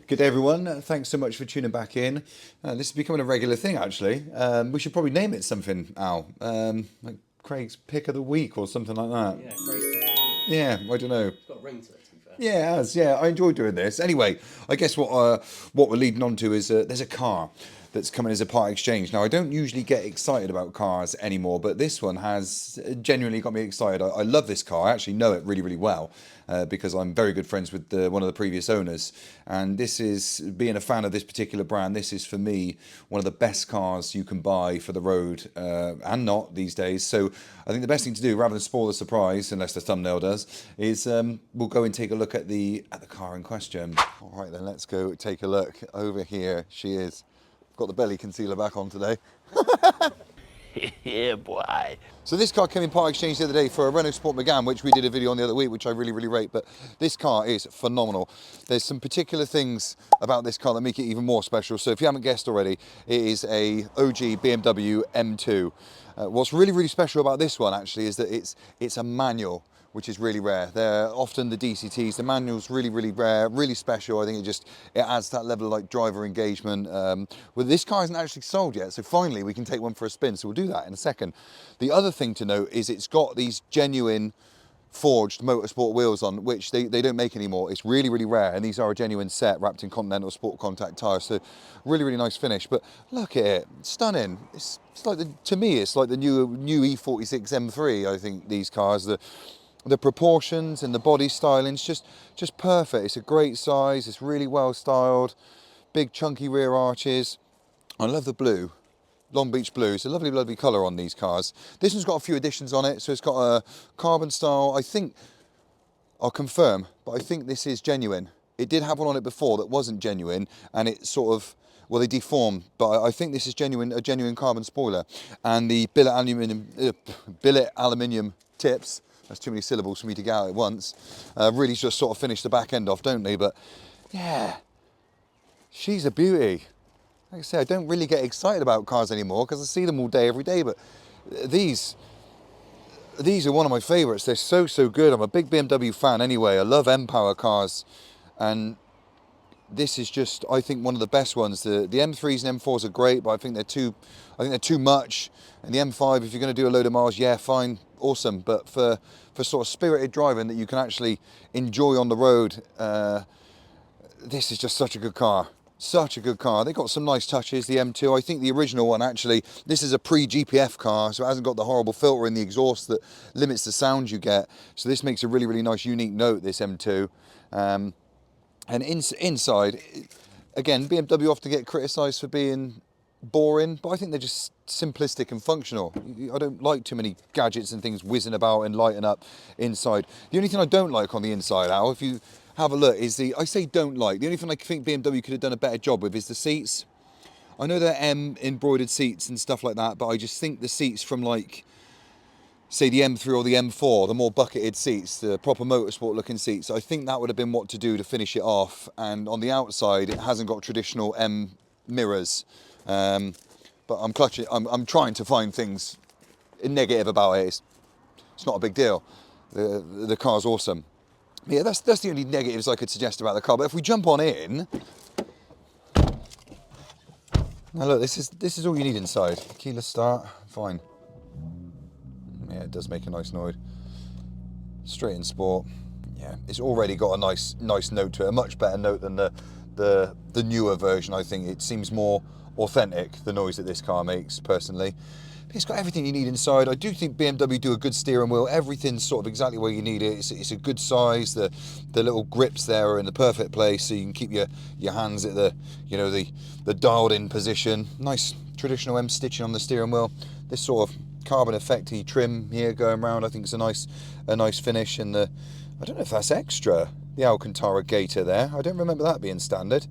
Good day, everyone. Thanks so much for tuning back in. This is becoming a regular thing, actually. We should probably name it something, Al. Like Craig's Pick of the Week or something like that. Yeah, Craig's Pick of the Week. Yeah, I don't know. It's got a ring to it, to be fair. Yeah, it has. Yeah, I enjoy doing this. Anyway, I guess what we're leading on to is there's a car that's coming as a part exchange. Now, I don't usually get excited about cars anymore, but this one has genuinely got me excited. I love this car. I actually know it really, really well because I'm very good friends with one of the previous owners. And this is, being a fan of this particular brand, this is for me one of the best cars you can buy for the road and not these days. So I think the best thing to do, rather than spoil the surprise, unless the thumbnail does, is we'll go and take a look at the car in question. All right, then let's go take a look. Over here she is. Got the belly concealer back on today. Yeah, boy. So this car came in part exchange the other day for a Renault Sport Megane, which we did a video on the other week, which I really, really rate. But this car is phenomenal. There's some particular things about this car that make it even more special. So if you haven't guessed already, it is a OG BMW M2. What's really, really special about this one actually is that it's a manual, which is really rare. They're often the DCTs. The manual's really, really rare, really special. I think it adds that level of like driver engagement. Well, this car isn't actually sold yet, so finally we can take one for a spin. So we'll do that in a second. The other thing to note is it's got these genuine forged motorsport wheels on, which they don't make anymore. It's really, really rare, and these are a genuine set wrapped in Continental Sport Contact tyres. So really, really nice finish. But look at it, stunning. It's like to me, it's like the new E46 M3. I think these cars, the proportions and the body styling's just perfect. It's a great size. It's really well styled. Big chunky rear arches. I love the blue. Long Beach blue. It's a lovely, lovely colour on these cars. This one's got a few additions on it. So it's got a carbon style. I think, I'll confirm, but I think this is genuine. It did have one on it before that wasn't genuine, and it sort of, well, they deformed, but I think this is a genuine carbon spoiler. And the billet aluminium tips, that's too many syllables for me to get out at once, really just sort of finish the back end off, don't they? But yeah, she's a beauty. Like I say, I don't really get excited about cars anymore because I see them all day, every day, but these are one of my favourites. They're so, so good. I'm a big BMW fan anyway. I love M-Power cars, and this is just, I think, one of the best ones. The M3s and M4s are great, but I think they're too much. And the M5, if you're going to do a load of miles, yeah, fine, awesome. But for sort of spirited driving that you can actually enjoy on the road, this is just such a good car. Such a good car. They got some nice touches, the M2. I think the original one, actually, this is a pre-GPF car, so it hasn't got the horrible filter in the exhaust that limits the sound you get. So this makes a really, really nice, unique note, this M2. And inside, again, BMW often get criticised for being boring, but I think they're just simplistic and functional. I don't like too many gadgets and things whizzing about and lighting up inside. The only thing I don't like on the inside, Al, if you have a look, is the only thing I think BMW could have done a better job with is the seats. I know they're M embroidered seats and stuff like that, but I just think the seats from, like, say the M3 or the M4, the more bucketed seats, the proper motorsport looking seats, I think that would have been what to do to finish it off. And on the outside, it hasn't got traditional M mirrors. But I'm trying to find things negative about it. It's not a big deal. The car's awesome. Yeah, that's the only negatives I could suggest about the car. But if we jump on in, now look, this is all you need inside. Keyless start, fine. Yeah, it does make a nice noise. Straight in sport. Yeah, it's already got a nice note to it, a much better note than the newer version. I think it seems more authentic, the noise that this car makes, personally. But it's got everything you need inside. I do think BMW do a good steering wheel. Everything's sort of exactly where you need it. It's a good size. The little grips there are in the perfect place, so you can keep your hands at the dialed in position. Nice traditional M stitching on the steering wheel. This sort of carbon effecty trim here going around, I think it's a nice finish. And I don't know if that's extra, the Alcantara gaiter there. I don't remember that being standard.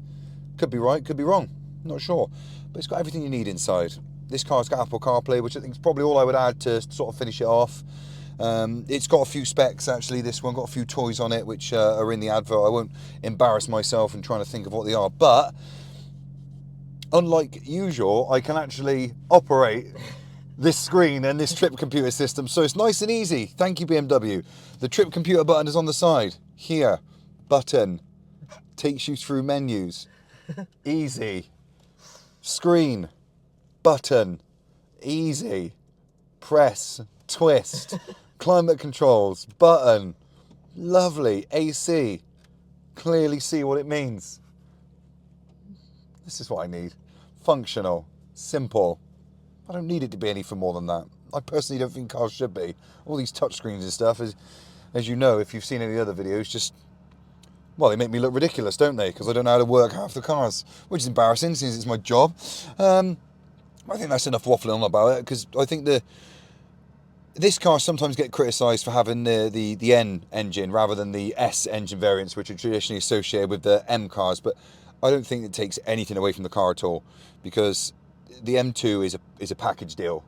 Could be right, could be wrong, not sure. But it's got everything you need inside. This car's got Apple CarPlay, which I think is probably all I would add to sort of finish it off. It's got a few specs, actually, this one. Got a few toys on it, which are in the advert. I won't embarrass myself in trying to think of what they are. But, unlike usual, I can actually operate this screen and this trip computer system. So it's nice and easy. Thank you, BMW. The trip computer button is on the side. Here. Button. takes you through menus. Easy. Screen. Button. Easy. Press. Twist. Climate controls. Button. Lovely. AC. Clearly see what it means. This is what I need. Functional. Simple. I don't need it to be anything more than that. I personally don't think cars should be. All these touchscreens and stuff, as you know, if you've seen any other videos, just, well, they make me look ridiculous, don't they? Because I don't know how to work half the cars, which is embarrassing since it's my job. I think that's enough waffling on about it, because I think this car sometimes get criticised for having the N engine rather than the S engine variants, which are traditionally associated with the M cars, but I don't think it takes anything away from the car at all, because the M2 is a package deal.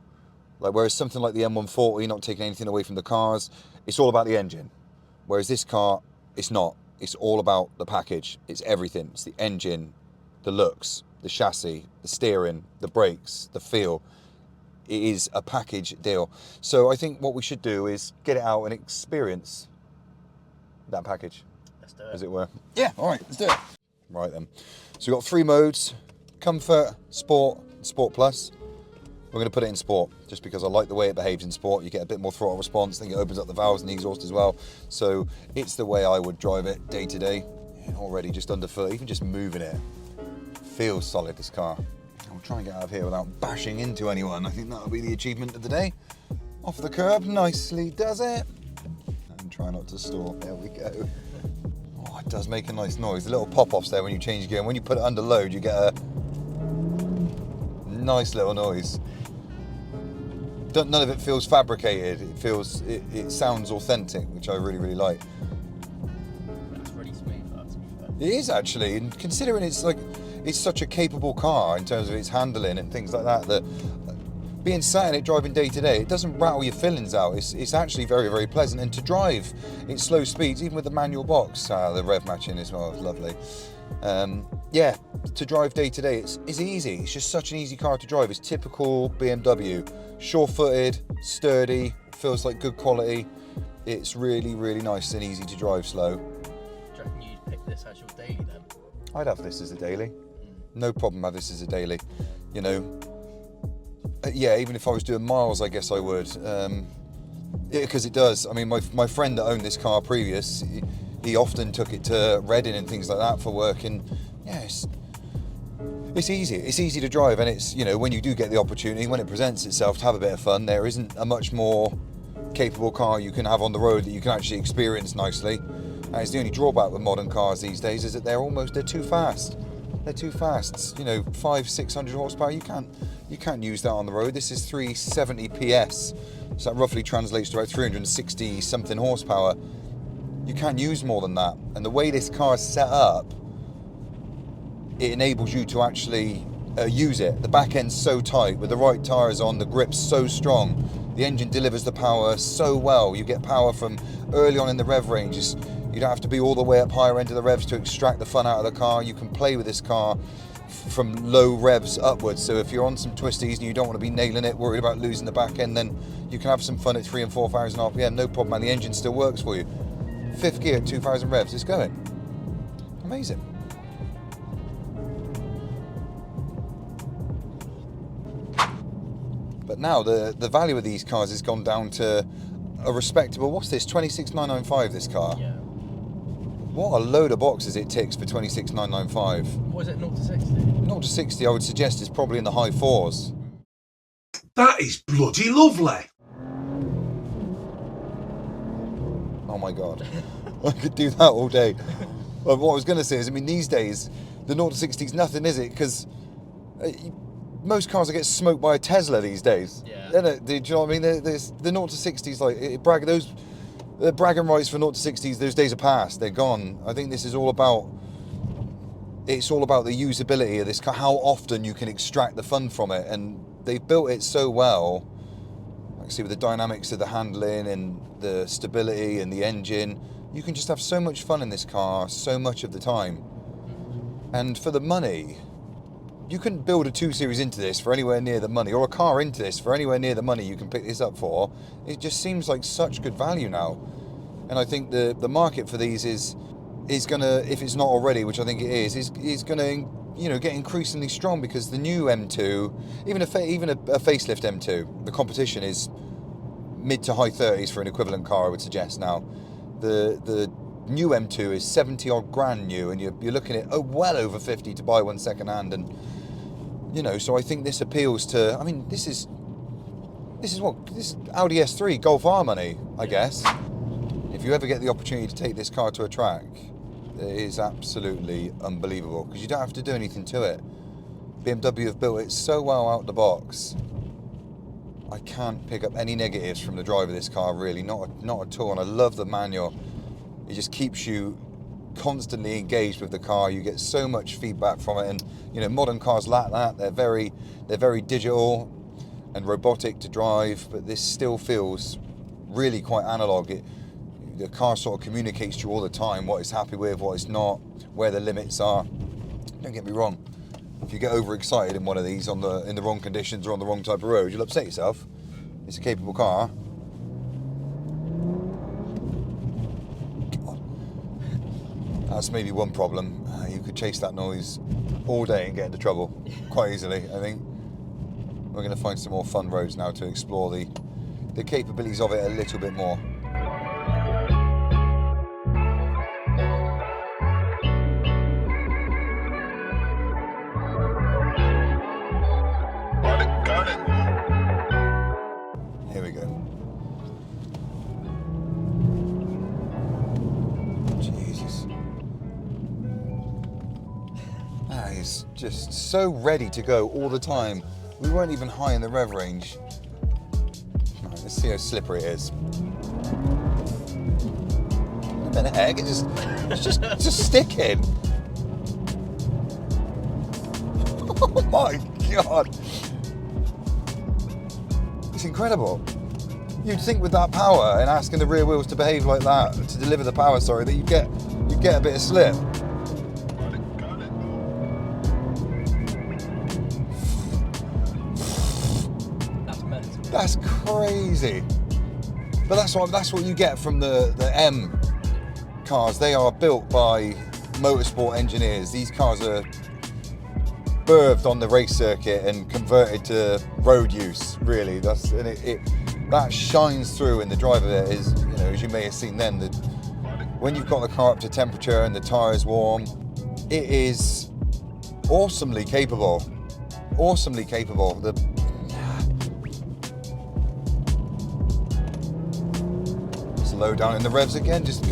Like, whereas something like the M140, not taking anything away from the cars, it's all about the engine. Whereas this car, it's not. It's all about the package. It's everything. It's the engine, the looks, the chassis, the steering, the brakes, the feel. It is a package deal. So I think what we should do is get it out and experience that package. Let's do it. As it were. Yeah, all right, let's do it. Right then. So we've got 3 modes: Comfort, Sport, Sport Plus. We're going to put it in Sport, just because I like the way it behaves in Sport. You get a bit more throttle response. I think it opens up the valves and the exhaust as well. So it's the way I would drive it day to day. Already just underfoot, even just moving it. Feels solid, this car. I'll try and get out of here without bashing into anyone. I think that'll be the achievement of the day. Off the curb, nicely does it. And try not to stall. There we go. Oh, it does make a nice noise. The little pop-offs there when you change gear. And when you put it under load, you get a nice little noise. None of it feels fabricated. It sounds authentic, which I really, really like. That's really smooth, that, to be fair. It is actually, and considering it's such a capable car in terms of its handling and things like that being sat in it driving day to day, it doesn't rattle your fillings out. It's actually very, very pleasant, and to drive in slow speeds, even with the manual box, the rev matching as well, is lovely. Yeah, to drive day to day, it's easy. It's just such an easy car to drive. It's typical BMW, sure-footed, sturdy, feels like good quality. It's really, really nice and easy to drive slow. Do you reckon you'd pick this as your daily then? I'd have this as a daily. No problem have this as a daily. You know, yeah, even if I was doing miles, I guess I would. Because it does. I mean, my friend that owned this car previous, he often took it to Reading and things like that for work, and yeah, it's easy. It's easy to drive, and it's, you know, when you do get the opportunity, when it presents itself to have a bit of fun, there isn't a much more capable car you can have on the road that you can actually experience nicely. And it's the only drawback with modern cars these days, is that they're too fast. They're too fast. You know, 500-600 horsepower. You can't use that on the road. This is 370 PS, so that roughly translates to about 360 something horsepower. You can't use more than that. And the way this car is set up, it enables you to actually use it. The back end's so tight, with the right tyres on, the grip's so strong. The engine delivers the power so well. You get power from early on in the rev range. You don't have to be all the way up higher end of the revs to extract the fun out of the car. You can play with this car from low revs upwards. So if you're on some twisties and you don't want to be nailing it, worried about losing the back end, then you can have some fun at 3,000 and 4,000 RPM. No problem, and the engine still works for you. 5th gear at 2,000 revs, it's going. Amazing. But now the value of these cars has gone down to a respectable, what's this, 26,995 this car? Yeah. What a load of boxes it ticks for 26,995. What is it, 0 to 60? 0 to 60, I would suggest, is probably in the high 4s. That is bloody lovely. Oh my God. I could do that all day. But what I was going to say is, I mean, these days, the 0 to 60 is nothing, is it? Because most cars get smoked by a Tesla these days. Yeah. Do you know what I mean? There's the 0 to 60s, like, the bragging rights for 0 to 60s, those days are past. They're gone. I think this is all about, it's all about the usability of this car, how often you can extract the fun from it. And they've built it so well. Like, see, with the dynamics of the handling and the stability and the engine, you can just have so much fun in this car so much of the time. And for the money, you couldn't build a 2 Series into this for anywhere near the money, or a car into this for anywhere near the money you can pick this up for. It just seems like such good value now. And I think the market for these is is gonna, if it's not already, which I think it is gonna, you know, get increasingly strong, because the new M2, even a facelift M2, the competition is mid to high 30s for an equivalent car, I would suggest now. The new M2 is 70 odd grand new, and you're looking at well over 50 to buy one second hand, and you know, so I think this appeals to, I mean, this is Audi S3 Golf R money, I guess. If you ever get the opportunity to take this car to a track, it is absolutely unbelievable, because you don't have to do anything to it. BMW have built it so well out the box. I can't pick up any negatives from the drive of this car, really, not at all. And I love the manual. It just keeps you constantly engaged with the car. You get so much feedback from it, and you know, modern cars lack that. They're very digital and robotic to drive, but this still feels really quite analog. The car sort of communicates to you all the time what it's happy with, what it's not, where the limits are. Don't get me wrong, if you get overexcited in one of these in the wrong conditions or on the wrong type of road, you'll upset yourself. It's a capable car. God. That's maybe one problem. You could chase that noise all day and get into trouble quite easily, I think. We're going to find some more fun roads now to explore the capabilities of it a little bit more. Here we go. Jesus. That is just so ready to go all the time. We weren't even high in the rev range. Right, let's see how slippery it is. What the heck? It's just sticking. Oh my God. It's incredible. You'd think with that power and asking the rear wheels to behave like that, to deliver the power, sorry, that you'd get a bit of slip. That's crazy. But that's what you get from the M cars. They are built by motorsport engineers. These cars are birthed on the race circuit and converted to road use, really. That shines through in the drive of it. Is, you know, as you may have seen then, that when you've got the car up to temperature and the tyres warm, it is awesomely capable. Awesomely capable. Slow down in the revs again, just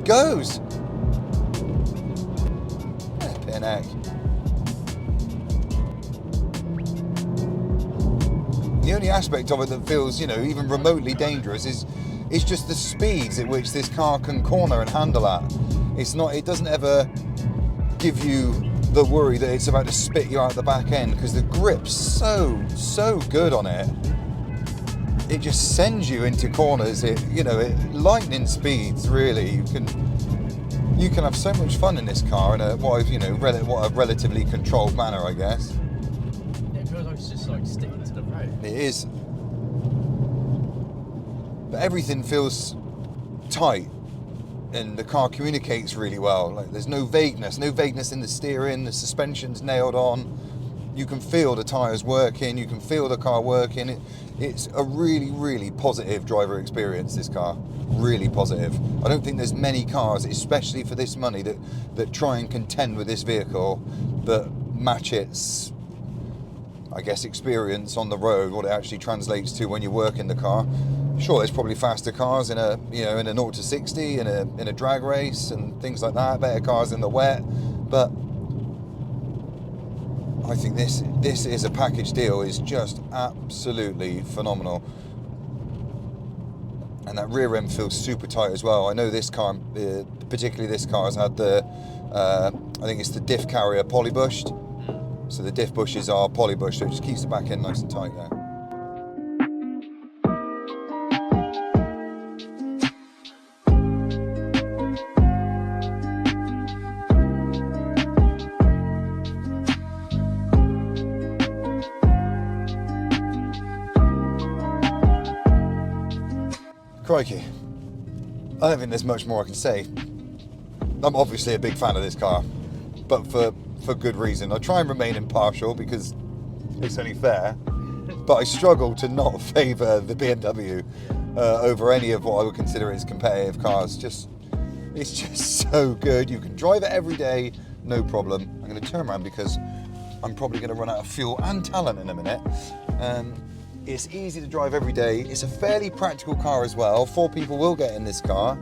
goes. Flippin' heck. The only aspect of it that feels, you know, even remotely dangerous is just the speeds at which this car can corner and handle at. It doesn't ever give you the worry that it's about to spit you out the back end, because the grip's so good on it. It just sends you into corners. Lightning speeds, really. You can have so much fun in this car in a relatively controlled manner, I guess. It feels like it's just like sticking to the road. It is. But everything feels tight, and the car communicates really well. Like, there's no vagueness in the steering, the suspension's nailed on. You can feel the tyres working, you can feel the car working. It's a really, really positive driver experience, this car. Really positive. I don't think there's many cars, especially for this money, that try and contend with this vehicle, that match its, I guess, experience on the road, what it actually translates to when you work in the car. Sure, there's probably faster cars in a 0 to 60, in a drag race and things like that, better cars in the wet, but I think this is a package deal. Is just absolutely phenomenal. And that rear end feels super tight as well. I know this car, particularly this car, has had I think it's the diff carrier polybushed. So the diff bushes are polybushed, so it just keeps the back end nice and tight there. Crikey. I don't think there's much more I can say. I'm obviously a big fan of this car, but for good reason. I try and remain impartial because it's only fair, but I struggle to not favour the BMW over any of what I would consider its competitive cars. It's just so good. You can drive it every day, no problem. I'm going to turn around because I'm probably going to run out of fuel and talent in a minute. It's easy to drive every day. It's a fairly practical car as well. 4 people will get in this car.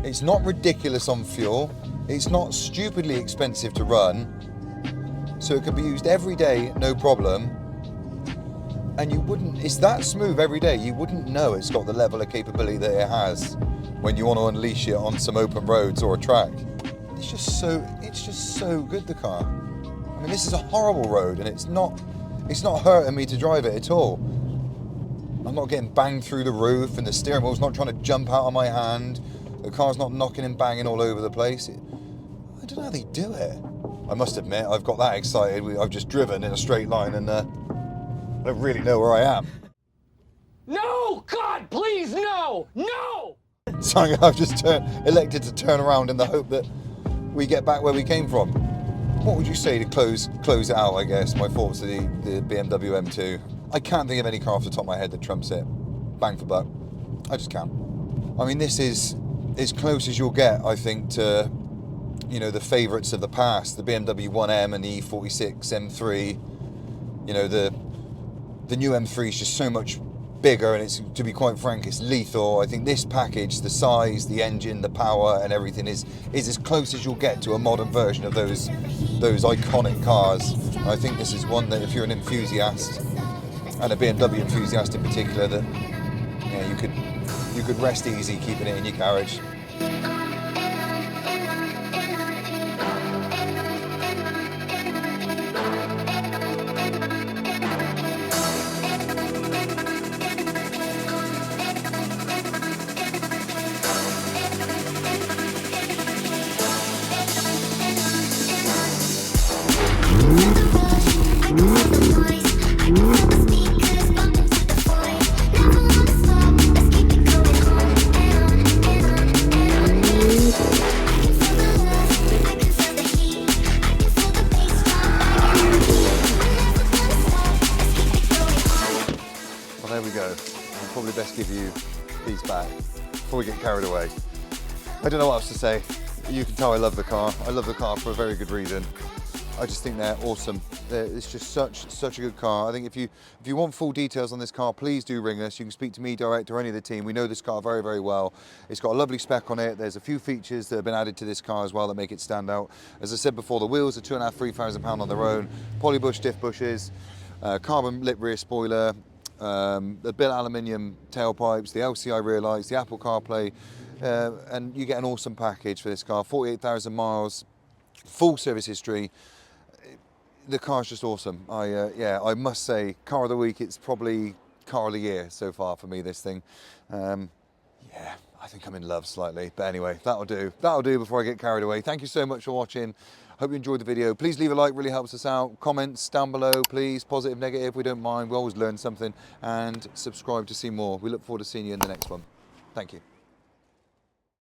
It's not ridiculous on fuel. It's not stupidly expensive to run. So it can be used every day, no problem. And it's that smooth every day, you wouldn't know it's got the level of capability that it has when you want to unleash it on some open roads or a track. It's just so good, the car. I mean, this is a horrible road and it's not hurting me to drive it at all. I'm not getting banged through the roof and the steering wheel's not trying to jump out of my hand. The car's not knocking and banging all over the place. I don't know how they do it. I must admit, I've got that excited. I've just driven in a straight line and I don't really know where I am. No! God, please, no! No! So I've just elected to turn around in the hope that we get back where we came from. What would you say to close it out, I guess, my thoughts of the BMW M2? I can't think of any car off the top of my head that trumps it. Bang for buck. I just can't. I mean, this is as close as you'll get, I think, to, you know, the favourites of the past. The BMW 1M and the E46 M3. You know, the new M3 is just so much bigger and it's, to be quite frank, it's lethal. I think this package, the size, the engine, the power and everything is as close as you'll get to a modern version of those iconic cars. I think this is one that if you're an enthusiast, and a BMW enthusiast in particular, that you could rest easy keeping it in your garage. There we go. I'll probably best give you these back before we get carried away. I don't know what else to say. You can tell I love the car. I love the car for a very good reason. I just think they're awesome. It's just such a good car. I think if you want full details on this car, please do ring us. You can speak to me direct or any of the team. We know this car very, very well. It's got a lovely spec on it. There's a few features that have been added to this car as well that make it stand out. As I said before, the wheels are 2,500–3,000 £3,000 on their own. Polybush diff bushes, carbon lip rear spoiler, the built aluminium tailpipes, the LCI rear lights, the Apple CarPlay, and you get an awesome package for this car. 48,000 miles, full service history. The car's just awesome. I must say, car of the week. It's probably car of the year so far for me, this thing. Yeah, I think I'm in love slightly. But anyway, that'll do. That'll do before I get carried away. Thank you so much for watching. Hope you enjoyed the video. Please leave a like, really helps us out. Comments down below, please. Positive, negative, we don't mind. We always learn something. And subscribe to see more. We look forward to seeing you in the next one. Thank you.